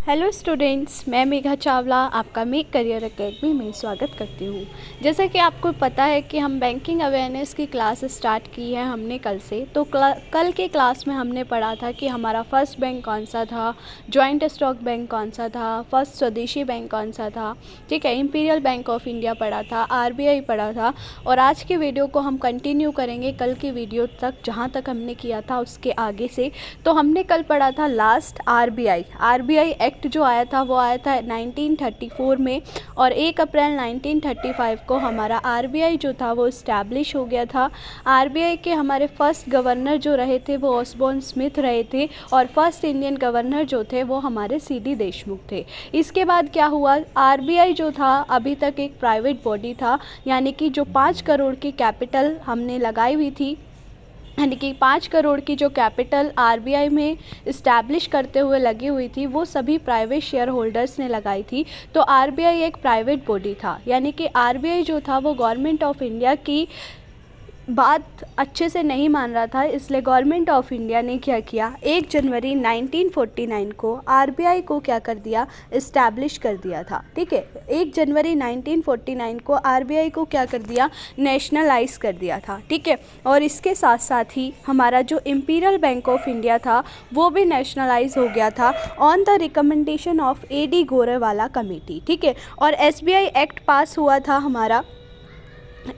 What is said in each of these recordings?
Hello students, मैं मेघा चावला आपका make career academy में स्वागत करती हूँ। जैसा कि आपको पता है कि हम बैंकिंग अवेयरनेस की क्लास स्टार्ट की है हमने कल से। तो कल के क्लास में हमने पढ़ा था कि हमारा फर्स्ट बैंक कौन सा था, जॉइंट स्टॉक बैंक कौन सा था, फर्स्ट स्वदेशी बैंक कौन सा था, ठीक है, इंपीरियल बैंक ऑफ इंडिया पढ़ा था, आरबीआई पढ़ा था। और आज की वीडियो को हम कंटिन्यू करेंगे कल की वीडियो तक, जहाँ तक हमने किया था उसके आगे से। तो हमने कल पढ़ा था लास्ट आरबीआई एक्ट जो आया था वो आया था 1934 में, और 1 अप्रैल 1935 को हमारा आरबीआई जो था वो इस्टेब्लिश हो गया था। आरबीआई के हमारे फर्स्ट गवर्नर जो रहे थे वो ऑसबॉर्न स्मिथ रहे थे, और फर्स्ट इंडियन गवर्नर जो थे वो हमारे सीडी देशमुख थे। इसके बाद क्या हुआ, आरबीआई जो था अभी तक एक प्राइवेट बॉडी था, यानी कि जो 5 करोड़ की कैपिटल हमने लगाई हुई थी, यानी कि 5 करोड़ की जो कैपिटल आरबीआई में इस्टेब्लिश करते हुए लगी हुई थी वो सभी प्राइवेट शेयर होल्डर्स ने लगाई थी। तो आरबीआई एक प्राइवेट बॉडी था, यानी कि आरबीआई जो था वो गवर्नमेंट ऑफ इंडिया की बात अच्छे से नहीं मान रहा था। इसलिए गवर्नमेंट ऑफ इंडिया ने क्या किया, 1 जनवरी 1949 को आरबीआई को क्या कर दिया, इस्टेब्लिश कर दिया था। ठीक है, 1 जनवरी 1949 को आरबीआई को क्या कर दिया, नेशनलाइज कर दिया था। ठीक है, और इसके साथ साथ ही हमारा जो इंपीरियल बैंक ऑफ इंडिया था वो भी नेशनलाइज हो गया था on the recommendation of A D Gorwala committee. ठीक है, और एसबीआई एक्ट पास हुआ था हमारा,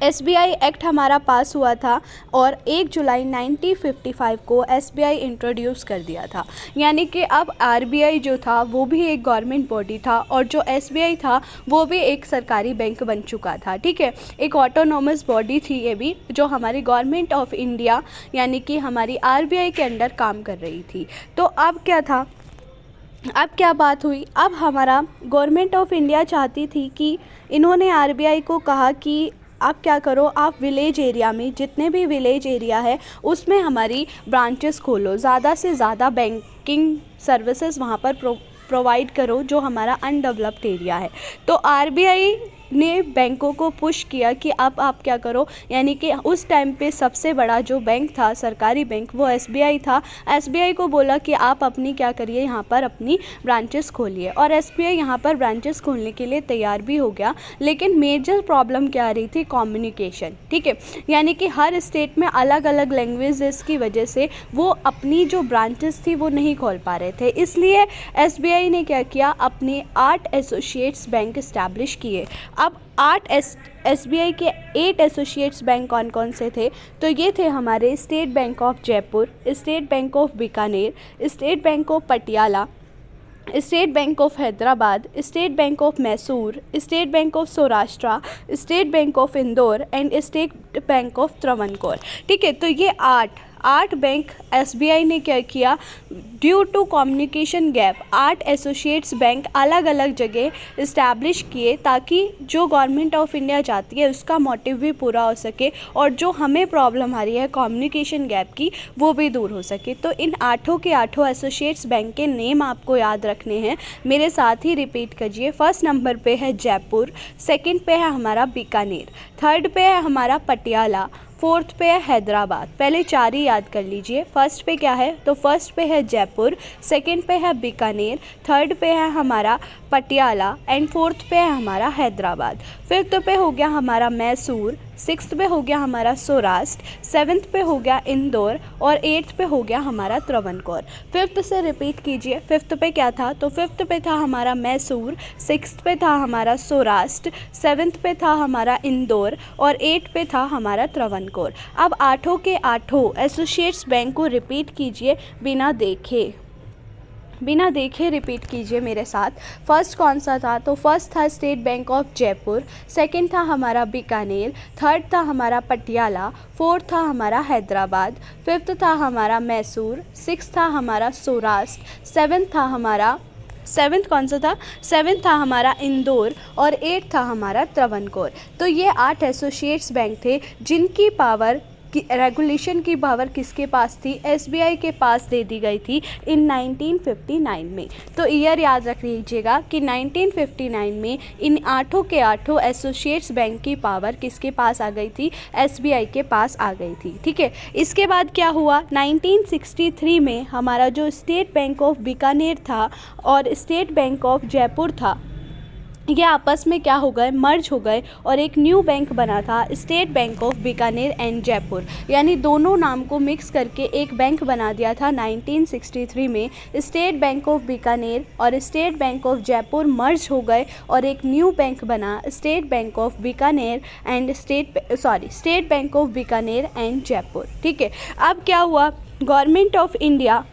एसबीआई एक्ट हमारा पास हुआ था, और 1 जुलाई 1955 को एसबीआई इंट्रोड्यूस कर दिया था। यानी कि अब आरबीआई जो था वो भी एक गवर्नमेंट बॉडी था, और जो एसबीआई था वो भी एक सरकारी बैंक बन चुका था। ठीक है, एक ऑटोनोमस बॉडी थी ये भी, जो हमारी गवर्नमेंट ऑफ इंडिया यानी कि हमारी आरबीआई के अंडर काम कर रही थी। तो अब क्या था, अब क्या बात हुई, अब हमारा गवर्नमेंट ऑफ इंडिया चाहती थी कि इन्होंने आरबीआई को कहा कि आप क्या करो, आप विलेज एरिया में जितने भी विलेज एरिया है उसमें हमारी ब्रांचेस खोलो, ज़्यादा से ज़्यादा बैंकिंग सर्विसेज वहाँ पर प्रोवाइड करो जो हमारा अनडेवलप्ड एरिया है। तो आरबीआई ने बैंकों को पुश किया कि अब आप क्या करो, यानी कि उस टाइम पे सबसे बड़ा जो बैंक था सरकारी बैंक वो एसबीआई था। एसबीआई को बोला कि आप अपनी क्या करिए, यहाँ पर अपनी ब्रांचेस खोलिए, और एसबीआई यहाँ पर ब्रांचेस खोलने के लिए तैयार भी हो गया। लेकिन मेजर प्रॉब्लम क्या आ रही थी, कम्युनिकेशन। ठीक है, यानी कि हर स्टेट में अलग अलग लैंग्वेजेस की वजह से वो अपनी जो ब्रांचेस थी वो नहीं खोल पा रहे थे। इसलिए एसबीआई ने क्या किया, अपने 8 एसोसिएट्स बैंक इस्टेब्लिश किए। अब 8 एसबीआई के 8 एसोसिएट्स बैंक कौन कौन से थे, तो ये थे हमारे state bank of Jaipur, state bank of Bikaner, state bank of Patiala, state bank of Hyderabad, state bank of Mysore, state bank of Saurashtra, state bank of Indore and state bank of Travancore. ठीक है, तो ये 8 बैंक एसबीआई ने क्या किया, due to communication gap 8 associates bank अलग अलग जगह इस्टेब्लिश किए, ताकि जो गवर्नमेंट ऑफ इंडिया चाहती है उसका मोटिव भी पूरा हो सके, और जो हमें प्रॉब्लम आ रही है कम्युनिकेशन गैप की वो भी दूर हो सके। तो इन 8 के 8 एसोसिएट्स बैंक के नेम आपको याद रखने हैं, मेरे साथ ही रिपीट कीजिए। फर्स्ट नंबर पे है जयपुर, सेकंड पे है हमारा बीकानेर, थर्ड पे है हमारा पटियाला, फोर्थ पे है हैदराबाद। पहले 4 ही याद कर लीजिए। फर्स्ट पे क्या है, तो फर्स्ट पे है जयपुर, सेकंड पे है बीकानेर, थर्ड पे है हमारा पटियाला एंड फोर्थ पे है हमारा हैदराबाद। फिफ्थ पे हो गया हमारा मैसूर, सिक्स्थ पे हो गया हमारा सौराष्ट्र, सेवन्थ पे हो गया इंदौर, और 8th पे हो गया हमारा त्रावणकोर। फिफ्थ से रिपीट कीजिए, फिफ्थ पे क्या था, तो फिफ्थ पे था हमारा मैसूर, सिक्स्थ पे था हमारा सौराष्ट्र, सेवन्थ पे था हमारा इंदौर, और 8th पे था हमारा त्रावणकोर। अब 8 के 8 एसोसिएट्स बैंक को रिपीट कीजिए बिना देखे रिपीट कीजिए मेरे साथ। फर्स्ट कौन सा था, तो फर्स्ट था state bank of Jaipur, second था हमारा बीकानेर, थर्ड था हमारा पटियाला, फोर्थ था हमारा हैदराबाद, फिफ्थ था हमारा मैसूर, सिक्स्थ था हमारा सौराष्ट्र, सेवन्थ कौन सा था, सेवन्थ था हमारा इंदौर, और 8th था हमारा त्रावणकोर। तो ये 8 एसोसिएट्स बैंक थे जिनकी पावर रेगुलेशन की पावर किसके पास थी? एसबीआई के पास दे दी गई थी इन 1959 में। तो ईयर याद रख लीजिएगा कि 1959 में इन आठों के आठों एसोसिएट्स बैंक की पावर किसके पास आ गई थी? एसबीआई के पास आ गई थी। ठीक है, इसके बाद क्या हुआ? 1963 में हमारा जो स्टेट बैंक ऑफ बीकानेर था और स्टेट बैंक ऑफ जयपुर था, ये आपस में क्या हो गए? मर्ज हो गए और एक न्यू बैंक बना था, state bank of Bikaner and Jaipur. यानी दोनों नाम को मिक्स करके एक बैंक बना दिया था 1963 में। स्टेट बैंक ऑफ बीकानेर और स्टेट बैंक ऑफ जयपुर मर्ज हो गए और एक न्यू बैंक बना, state bank of Bikaner and state bank of Bikaner and Jaipur. ठीक है, अब क्या हुआ? गवर्नमेंट ऑफ इंडिया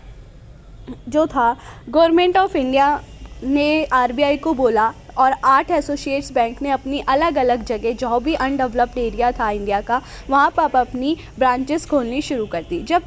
जो था, गवर्नमेंट ऑफ इंडिया ने आरबीआई को बोला और 8 एसोसिएट्स बैंक ने अपनी अलग अलग जगह, जो भी अनडेवलप्ड एरिया था इंडिया का, वहाँ पर अपनी ब्रांचेस खोलनी शुरू कर दी। जब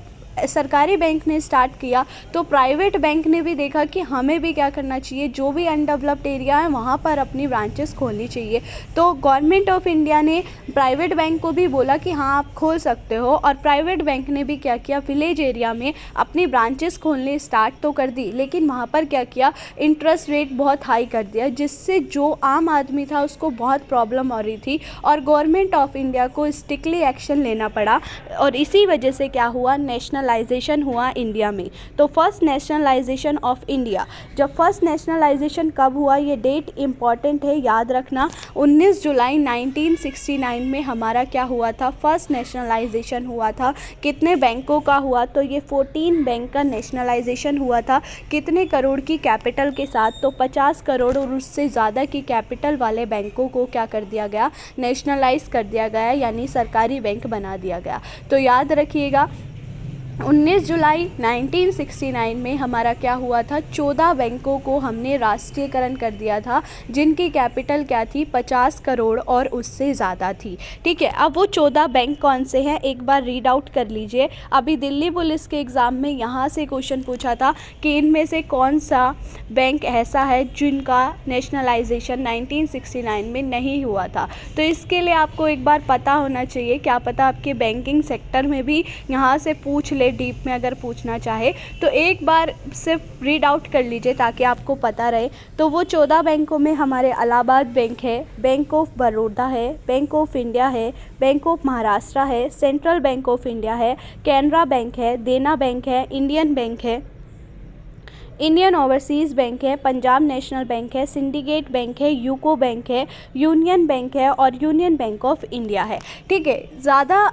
सरकारी बैंक ने स्टार्ट किया तो प्राइवेट बैंक ने भी देखा कि हमें भी क्या करना चाहिए, जो भी अनडेवलप्ड एरिया है वहाँ पर अपनी ब्रांचेस खोलनी चाहिए। तो गवर्नमेंट ऑफ इंडिया ने प्राइवेट बैंक को भी बोला कि हाँ आप खोल सकते हो, और प्राइवेट बैंक ने भी क्या किया? विलेज एरिया में अपनी ब्रांचेस खोलने स्टार्ट तो कर दी, लेकिन वहाँ पर क्या किया? इंटरेस्ट रेट बहुत हाई कर दिया, जिससे जो आम आदमी था उसको बहुत प्रॉब्लम हो रही थी और गवर्नमेंट ऑफ इंडिया को स्ट्रिक्टली एक्शन लेना पड़ा। और इसी वजह से क्या हुआ? नेशनलाइजेशन हुआ इंडिया में। तो फर्स्ट नेशनलाइजेशन ऑफ इंडिया, जब फर्स्ट नेशनलाइजेशन कब हुआ, ये डेट इम्पॉर्टेंट है, याद रखना। 19 जुलाई 1969 में हमारा क्या हुआ था? फर्स्ट नेशनलाइजेशन हुआ था। कितने बैंकों का हुआ? तो ये 14 बैंक का नेशनलाइजेशन हुआ था। कितने करोड़ की कैपिटल के साथ? तो 50 करोड़ और उससे ज़्यादा की कैपिटल वाले बैंकों को क्या कर दिया गया? नेशनलाइज कर दिया गया, यानी सरकारी बैंक बना दिया गया। तो याद रखिएगा 19 जुलाई 1969 में हमारा क्या हुआ था? 14 बैंकों को हमने राष्ट्रीयकरण कर दिया था, जिनकी कैपिटल क्या थी? 50 करोड़ और उससे ज़्यादा थी। ठीक है, अब वो 14 बैंक कौन से हैं एक बार रीड आउट कर लीजिए। अभी दिल्ली पुलिस के एग्ज़ाम में यहाँ से क्वेश्चन पूछा था कि इनमें से कौन सा बैंक ऐसा है जिनका नेशनलाइजेशन 1969 में नहीं हुआ था। तो इसके लिए आपको एक बार पता होना चाहिए, क्या पता आपके बैंकिंग सेक्टर में भी यहाँ से पूछ ले, डीप में अगर पूछना चाहे तो एक बार सिर्फ रीड आउट कर लीजिए ताकि आपको पता रहे। तो वो 14 बैंकों में हमारे इलाहाबाद बैंक है, बैंक ऑफ बड़ौदा है, बैंक ऑफ इंडिया है, बैंक ऑफ महाराष्ट्र है, सेंट्रल बैंक ऑफ इंडिया है, कैनरा बैंक है, देना बैंक है, इंडियन बैंक है, इंडियन ओवरसीज़ बैंक है, पंजाब नेशनल बैंक है, सिंडिकेट बैंक है, यूको बैंक है, यूनियन बैंक है और यूनियन बैंक ऑफ इंडिया है। ठीक है, ज़्यादा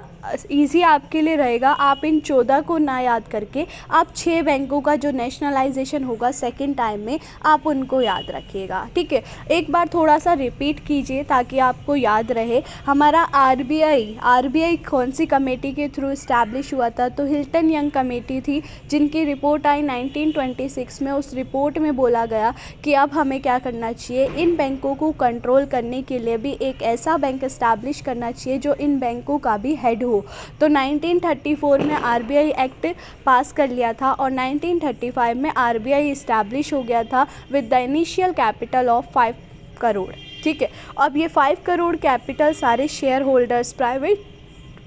इजी आपके लिए रहेगा आप इन 14 को ना याद करके आप 6 बैंकों का जो नेशनलाइजेशन होगा सेकंड टाइम में आप उनको याद रखिएगा। ठीक है, एक बार थोड़ा सा रिपीट कीजिए ताकि आपको याद रहे। हमारा आरबीआई कौन सी कमेटी के थ्रू इस्टेब्लिश हुआ था? तो हिल्टन यंग कमेटी थी, जिनकी रिपोर्ट आई 1926 में। उस रिपोर्ट में बोला गया कि अब हमें क्या करना चाहिए, इन बैंकों को कंट्रोल करने के लिए भी एक ऐसा बैंक इस्टेब्लिश करना चाहिए जो इन बैंकों का भी हेड हो। तो 1934 में आरबीआई एक्ट पास कर लिया था और 1935 में आरबीआई इस्टेब्लिश हो गया था with the initial capital of 5 crore. ठीक है, अब ये 5 करोड़ कैपिटल सारे share holders,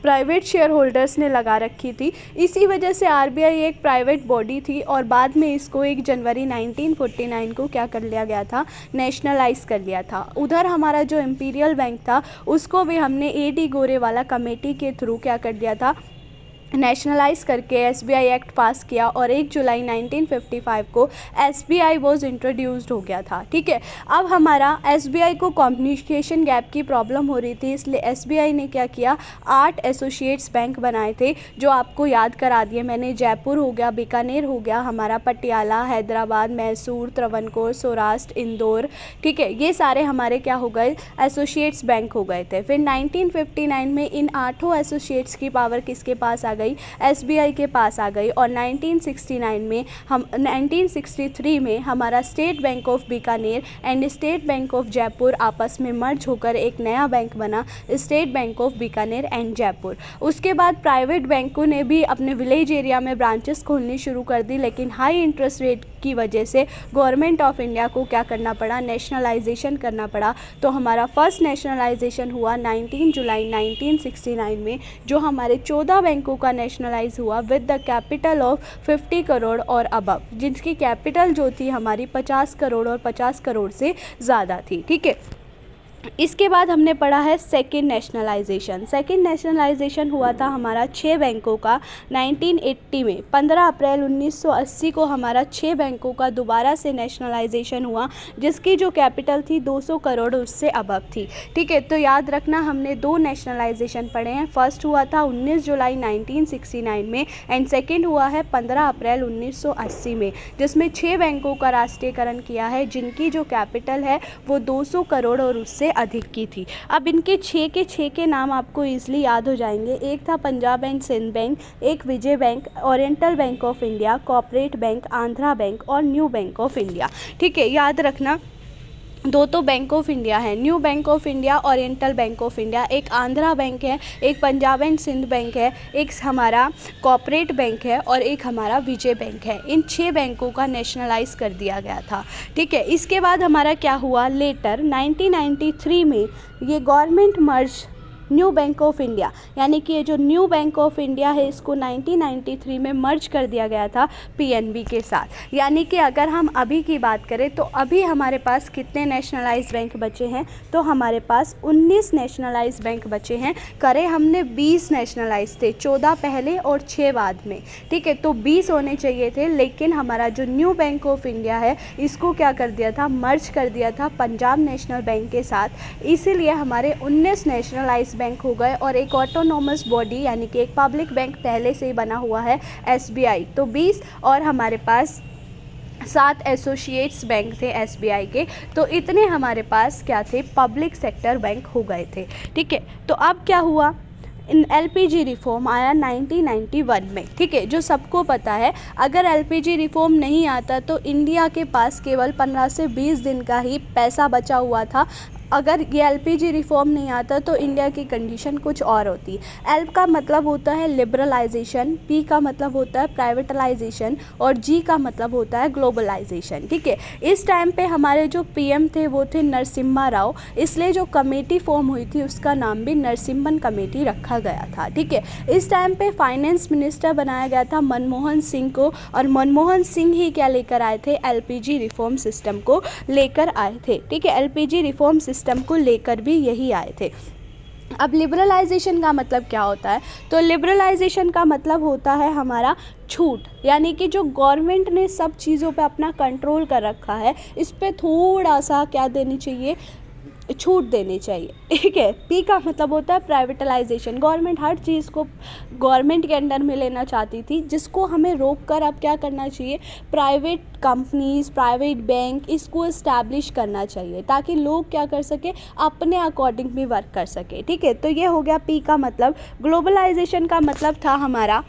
private share holders ने लगा रखी थी। इसी वजह से आरबीआई एक प्राइवेट बॉडी थी और बाद में इसको 1 जनवरी 1949 को क्या कर लिया गया था? नेशनलाइज कर लिया था। उधर हमारा जो इम्पीरियल बैंक था उसको भी हमने एडी गोरेवाला कमेटी के थ्रू क्या कर दिया था? नेशनलाइज करके एसबीआई एक्ट पास किया और 1 जुलाई 1955 को एसबीआई वॉज इंट्रोड्यूस्ड हो गया था। ठीक है, अब हमारा एसबीआई को कम्युनिकेशन गैप की प्रॉब्लम हो रही थी, इसलिए एसबीआई ने क्या किया? 8 एसोसिएट्स बैंक बनाए थे जो आपको याद करा दिए मैंने। जयपुर हो गया, बीकानेर हो गया, हमारा पटियाला, हैदराबाद, मैसूर, त्रावणकोर, सौराष्ट्र, इंदौर। ठीक है, ये सारे हमारे क्या हो गए? एसोसिएट्स बैंक हो गए थे। फिर 1959 में इन 8 एसोसिएट्स की पावर किसके पास आ गई? एसबीआई के पास आ गई। और 1963 में हमारा state bank of Bikaner and state bank of Jaipur आपस में मर्ज होकर एक नया बैंक बना, state bank of Bikaner and Jaipur. उसके बाद प्राइवेट बैंकों ने भी अपने विलेज एरिया में ब्रांचेस खोलनी शुरू कर दी, लेकिन हाई इंटरेस्ट रेट की वजह से गवर्नमेंट ऑफ इंडिया को क्या करना पड़ा, नेशनलाइजेशन करना पड़ा। तो हमारा फर्स्ट नेशनलाइजेशन हुआ 19 जुलाई 1969 में, जो हमारे 14 बैंकों का नेशनलाइज हुआ with the capital of 50 crore और अबव, जिनकी कैपिटल जो थी हमारी 50 करोड़ और 50 करोड़ से ज़्यादा थी। ठीक है, इसके बाद हमने पढ़ा है सेकंड नेशनलाइजेशन। सेकंड नेशनलाइजेशन हुआ था हमारा 6 बैंकों का 1980 में। 15 अप्रैल 1980 को हमारा 6 बैंकों का दोबारा से नेशनलाइजेशन हुआ, जिसकी जो कैपिटल थी 200 करोड़ उससे अबव थी। ठीक है, तो याद रखना हमने 2 नेशनलाइजेशन पढ़े हैं। फर्स्ट हुआ था 19 जुलाई 1969 में एंड सेकेंड हुआ है 15 अप्रैल 1980 में, जिसमें 6 बैंकों का राष्ट्रीयकरण किया है, जिनकी जो कैपिटल है वो 200 करोड़ और उससे अधिक की थी। अब इनके 6 के नाम आपको ईजिली याद हो जाएंगे। एक था पंजाब एंड सिंध बैंक, एक Vijaya Bank, Oriental Bank of India, corporate bank, Andhra Bank और न्यू बैंक ऑफ इंडिया। ठीक है, याद रखना 2 तो बैंक ऑफ इंडिया है, New Bank of India, Oriental Bank of India, एक आंध्रा बैंक है, एक पंजाब एंड सिंध बैंक है, एक हमारा कॉर्पोरेट बैंक है और एक हमारा विजय बैंक है। इन 6 बैंकों का नेशनलाइज कर दिया गया था। ठीक है, इसके बाद हमारा क्या हुआ, लेटर 1993 में ये government merge new Bank of India, यानी कि ये जो न्यू बैंक ऑफ इंडिया है इसको 1993 में मर्ज कर दिया गया था पीएनबी के साथ। यानी कि अगर हम अभी की बात करें तो अभी हमारे पास कितने नेशनलाइज्ड बैंक बचे हैं, तो हमारे पास 19 नेशनलाइज्ड बैंक बचे हैं। करे हमने 20 नेशनलाइज थे, 14 पहले और 6 बाद में। ठीक है, तो 20 होने चाहिए थे, लेकिन हमारा जो न्यू बैंक ऑफ इंडिया है इसको क्या कर दिया था, मर्ज कर दिया था पंजाब नेशनल बैंक के साथ। इसीलिए हमारे 19 नेशनलाइज्ड बैंक हो गए और एक ऑटोनोमस बॉडी यानी कि एक पब्लिक बैंक पहले से ही बना हुआ है एसबीआई, तो 20 और हमारे पास 7 एसोसिएट्स बैंक थे एसबीआई के, तो इतने हमारे पास क्या थे, पब्लिक सेक्टर बैंक हो गए थे। ठीक है, तो अब क्या हुआ, एलपीजी रिफॉर्म आया 1991 में। ठीक है, जो सबको पता है, अगर एलपीजी रिफॉर्म नहीं आता तो इंडिया के पास केवल 15 से 20 दिन का ही पैसा बचा हुआ था। अगर ये एलपीजी रिफॉर्म नहीं आता तो इंडिया की कंडीशन कुछ और होती। एल का मतलब होता है लिबरलाइजेशन, पी का मतलब होता है प्राइवेटलाइजेशन और जी का मतलब होता है ग्लोबलाइजेशन। ठीक है, इस टाइम पे हमारे जो पीएम थे वो थे नरसिम्हा राव, इसलिए जो कमेटी फॉर्म हुई थी उसका नाम भी नरसिम्हन कमेटी रखा गया था। ठीक है, इस टाइम पे फाइनेंस मिनिस्टर बनाया गया था मनमोहन सिंह को, और मनमोहन सिंह ही क्या लेकर आए थे, एलपीजी रिफॉर्म सिस्टम को लेकर आए थे। ठीक है, एलपीजी रिफॉर्म सिस्टम को लेकर भी यही आए थे। अब लिबरलाइजेशन का मतलब क्या होता है, तो लिबरलाइजेशन का मतलब होता है हमारा छूट, यानी कि जो गवर्नमेंट ने सब चीज़ों पे अपना कंट्रोल कर रखा है इस पे थोड़ा सा क्या देनी चाहिए, छूट देनी चाहिए। ठीक है, पी का मतलब होता है प्राइवेटलाइजेशन, गवर्नमेंट हर चीज़ को गवर्नमेंट के अंडर में लेना चाहती थी, जिसको हमें रोक कर अब क्या करना चाहिए, प्राइवेट कंपनीज, प्राइवेट बैंक, इसको इस्टेब्लिश करना चाहिए ताकि लोग क्या कर सके, अपने अकॉर्डिंग भी वर्क कर सके। ठीक है, तो ये हो गया पी का मतलब। ग्लोबलाइजेशन का मतलब था हमारा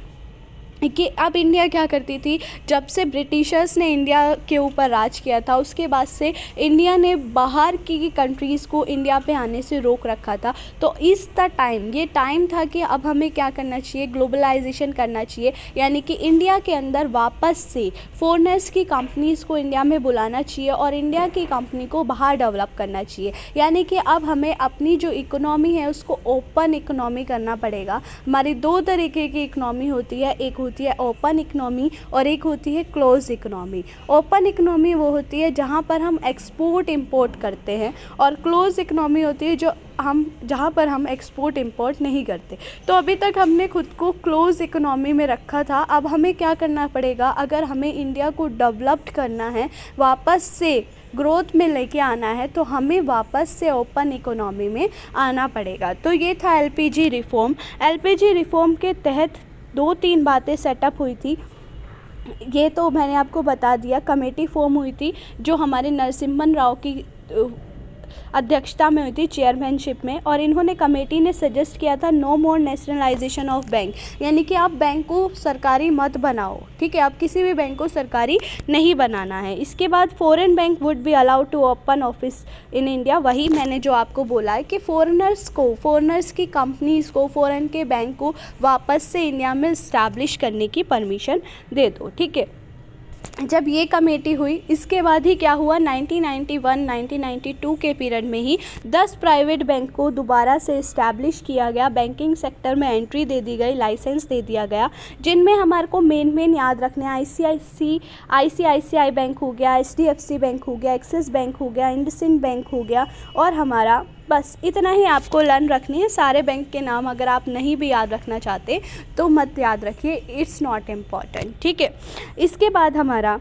कि अब इंडिया क्या करती थी, जब से ब्रिटिशर्स ने इंडिया के ऊपर राज किया था उसके बाद से इंडिया ने बाहर की कंट्रीज़ को इंडिया पे आने से रोक रखा था। तो इस द टाइम, ये टाइम था कि अब हमें क्या करना चाहिए, ग्लोबलाइजेशन करना चाहिए, यानी कि इंडिया के अंदर वापस से फॉरेनर्स की कंपनीज़ को इंडिया में बुलाना चाहिए और इंडिया की कंपनी को बाहर डेवलप करना चाहिए। यानी कि अब हमें अपनी जो इकोनॉमी है उसको ओपन इकोनॉमी करना पड़ेगा। हमारी 2 तरीके की इकोनॉमी होती है, एक होती है ओपन इकोनॉमी और एक होती है क्लोज इकोनॉमी। ओपन इकोनॉमी वो होती है जहाँ पर हम एक्सपोर्ट इंपोर्ट करते हैं, और क्लोज इकोनॉमी होती है जहाँ पर हम एक्सपोर्ट इंपोर्ट नहीं करते। तो अभी तक हमने खुद को क्लोज इकोनॉमी में रखा था, अब हमें क्या करना पड़ेगा, अगर हमें इंडिया को डेवलप्ड करना है, वापस से ग्रोथ में लेके आना है, तो हमें वापस से ओपन इकोनॉमी में आना पड़ेगा। तो ये था एलपीजी रिफॉर्म। एलपीजी रिफॉर्म के तहत 2-3 बातें सेटअप हुई थी, ये तो मैंने आपको बता दिया। कमेटी फॉर्म हुई थी जो हमारे नरसिम्हन राव की अध्यक्षता में हुई थी, चेयरमैनशिप में, और इन्होंने कमेटी ने सजेस्ट किया था no more nationalisation of bank, यानी कि आप बैंक को सरकारी मत बनाओ। ठीक है, आप किसी भी बैंक को सरकारी नहीं बनाना है। इसके बाद foreign bank would be allowed to open office in India, वही मैंने जो आपको बोला है कि फॉरेनर्स की कंपनीज़ को, फॉरेन के बैंक को वापस से इंडिया में इस्टेब्लिश करने की परमिशन दे दो। ठीक है, जब ये कमेटी हुई इसके बाद ही क्या हुआ, 1991-1992 के पीरियड में ही 10 प्राइवेट बैंक को दोबारा से इस्टेब्लिश किया गया, बैंकिंग सेक्टर में एंट्री दे दी गई, लाइसेंस दे दिया गया, जिनमें हमारे को मेन याद रखने आईसीआईसीआई बैंक हो गया, एचडीएफसी बैंक हो गया, एक्सिस बैंक हो गया, इंडसइंड बैंक हो गया, और हमारा बस इतना ही आपको लर्न रखनी है। सारे बैंक के नाम अगर आप नहीं भी याद रखना चाहते तो मत याद रखिए, इट्स नॉट इम्पॉर्टेंट, ठीक है। इसके बाद हमारा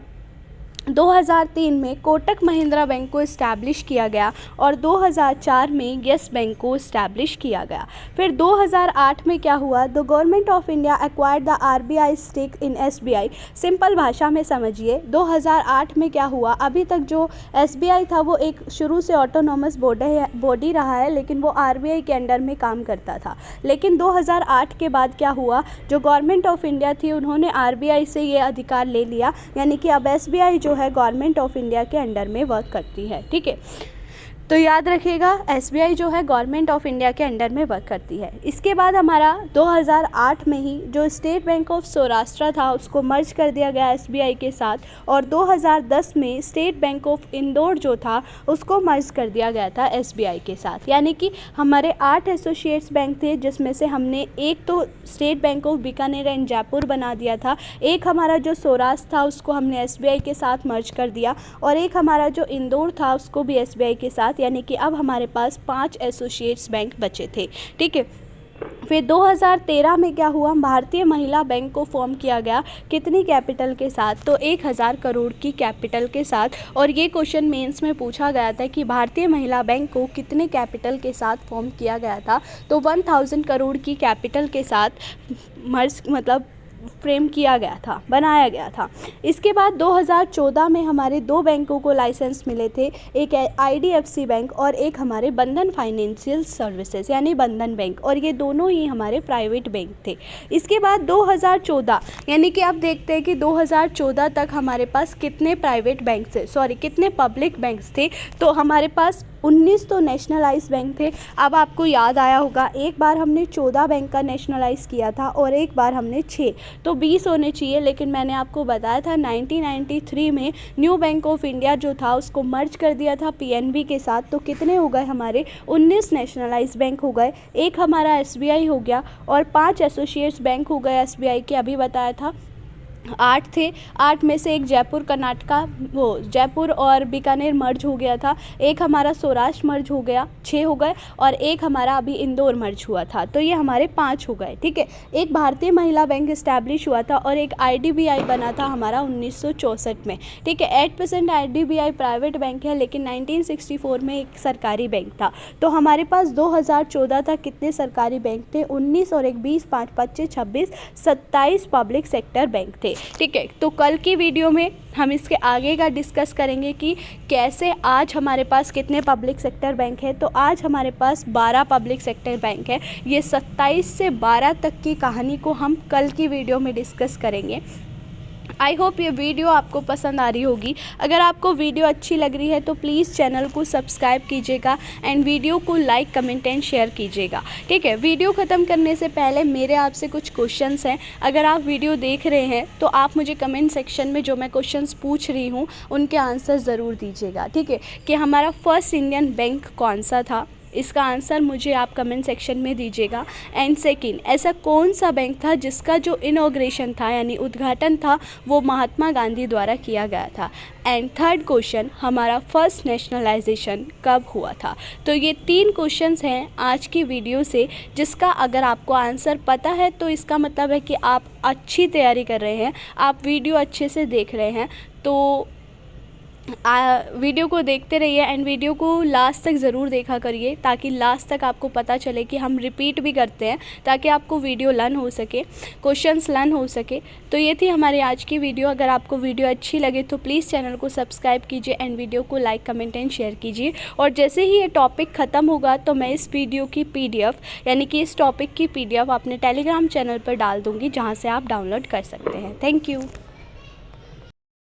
2003 में कोटक महिंद्रा बैंक को इस्टेब्लिश किया गया और 2004 में येस बैंक को इस्टेब्लिश किया गया। फिर 2008 में क्या हुआ, the government of India acquired the RBI stake in SBI. Simple भाषा में समझिए, 2008 में क्या हुआ, अभी तक जो एसबीआई था वो एक शुरू से ऑटोनॉमस बॉडी रहा है, लेकिन वो आरबीआई के अंडर में काम करता था। लेकिन 2008 के बाद क्या हुआ, जो गवर्नमेंट ऑफ इंडिया थी उन्होंने आरबीआई से ये अधिकार ले लिया, यानी कि अब एसबीआई जो है गवर्नमेंट ऑफ इंडिया के अंडर में वर्क करती है, ठीक है। तो याद रखिएगा, एसबीआई जो है गवर्नमेंट ऑफ इंडिया के अंडर में वर्क करती है। इसके बाद हमारा 2008 में ही जो स्टेट बैंक ऑफ सौराष्ट्र था उसको मर्ज कर दिया गया एसबीआई के साथ, और 2010 में स्टेट बैंक ऑफ इंदौर जो था उसको मर्ज कर दिया गया था एसबीआई के साथ। यानी कि हमारे 8 एसोसिएट्स बैंक थे, जिसमें से हमने एक तो state bank of Bikaner and Jaipur बना दिया था, एक हमारा जो सौराष्ट्र था उसको हमने एसबीआई के साथ मर्ज कर दिया, और एक हमारा जो इंदौर था उसको भी एसबीआई के साथ, यानी कि अब हमारे पास 5 एसोसिएट्स बैंक बचे थे, ठीक है। फिर 2013 में क्या हुआ, भारतीय महिला बैंक को फॉर्म किया गया, कितनी कैपिटल के साथ, तो 1000 करोड़ की कैपिटल के साथ। और ये क्वेश्चन मेंस में पूछा गया था कि भारतीय महिला बैंक को कितने कैपिटल के साथ फॉर्म किया गया था, तो 1000 करोड़ की कैपिटल के साथ मर्ज मतलब फ्रेम किया गया था, बनाया गया था। इसके बाद 2014 में हमारे 2 बैंकों को लाइसेंस मिले थे, एक आईडीएफसी बैंक और एक हमारे बंधन फाइनेंशियल सर्विसेज यानी बंधन बैंक, और ये दोनों ही हमारे प्राइवेट बैंक थे। इसके बाद 2014 यानी कि अब देखते हैं कि 2014 तक हमारे पास कितने प्राइवेट बैंक थे, कितने पब्लिक बैंक्स थे, तो हमारे पास 19 तो नेशनलाइज बैंक थे। अब आपको याद आया होगा, एक बार हमने 14 बैंक का नेशनलाइज किया था और एक बार हमने 6, तो 20 होने चाहिए। लेकिन मैंने आपको बताया था 1993 में न्यू बैंक ऑफ इंडिया जो था उसको मर्ज कर दिया था पीएनबी के साथ, तो कितने हो गए हमारे 19 नेशनलाइज बैंक हो गए, एक हमारा एसबीआई हो गया और 5 एसोसिएट्स बैंक हो गए एसबीआई के, अभी बताया था 8 थे, 8 में से एक जयपुर जयपुर और बीकानेर मर्ज हो गया था, एक हमारा सौराष्ट्र मर्ज हो गया, 6 हो गए, और एक हमारा अभी इंदौर मर्ज हुआ था, तो ये हमारे 5 हो गए, ठीक है। एक भारतीय महिला बैंक इस्टेब्लिश हुआ था और एक आईडीबीआई बना था हमारा 1964 में, ठीक है। 8% आईडीबीआई प्राइवेट बैंक है, लेकिन 1964 में एक सरकारी बैंक था। तो हमारे पास 2014 तक कितने सरकारी बैंक थे, 19, और एक 20, 5, 25, 26, 27 पब्लिक सेक्टर बैंक थे, ठीक है। तो कल की वीडियो में हम इसके आगे का डिस्कस करेंगे कि कैसे आज हमारे पास कितने पब्लिक सेक्टर बैंक है। तो आज हमारे पास 12 पब्लिक सेक्टर बैंक है। ये 27 से 12 तक की कहानी को हम कल की वीडियो में डिस्कस करेंगे। आई होप ये वीडियो आपको पसंद आ रही होगी। अगर आपको वीडियो अच्छी लग रही है तो प्लीज़ चैनल को सब्सक्राइब कीजिएगा एंड वीडियो को लाइक, कमेंट एंड शेयर कीजिएगा, ठीक है। वीडियो ख़त्म करने से पहले मेरे आपसे कुछ क्वेश्चंस हैं। अगर आप वीडियो देख रहे हैं तो आप मुझे कमेंट सेक्शन में जो मैं क्वेश्चंस पूछ रही हूँ उनके आंसर ज़रूर दीजिएगा, ठीक है। कि हमारा फर्स्ट इंडियन बैंक कौन सा था, इसका आंसर मुझे आप कमेंट सेक्शन में दीजिएगा। एंड सेकंड, ऐसा कौन सा बैंक था जिसका जो इनॉग्रेशन था यानी उद्घाटन था वो महात्मा गांधी द्वारा किया गया था। एंड थर्ड क्वेश्चन, हमारा फर्स्ट नेशनलाइजेशन कब हुआ था। तो ये 3 क्वेश्चंस हैं आज की वीडियो से, जिसका अगर आपको आंसर पता है तो इसका मतलब है कि आप अच्छी तैयारी कर रहे हैं, आप वीडियो अच्छे से देख रहे हैं। तो वीडियो को देखते रहिए एंड वीडियो को लास्ट तक ज़रूर देखा करिए, ताकि लास्ट तक आपको पता चले कि हम रिपीट भी करते हैं, ताकि आपको वीडियो लर्न हो सके, क्वेश्चंस लर्न हो सके। तो ये थी हमारी आज की वीडियो। अगर आपको वीडियो अच्छी लगे तो प्लीज़ चैनल को सब्सक्राइब कीजिए एंड वीडियो को लाइक, कमेंट एंड शेयर कीजिए। और जैसे ही ये टॉपिक ख़त्म होगा तो मैं इस वीडियो की PDF यानी कि इस टॉपिक की PDF अपने टेलीग्राम चैनल पर डाल दूँगी, जहाँ से आप डाउनलोड कर सकते हैं। Thank you.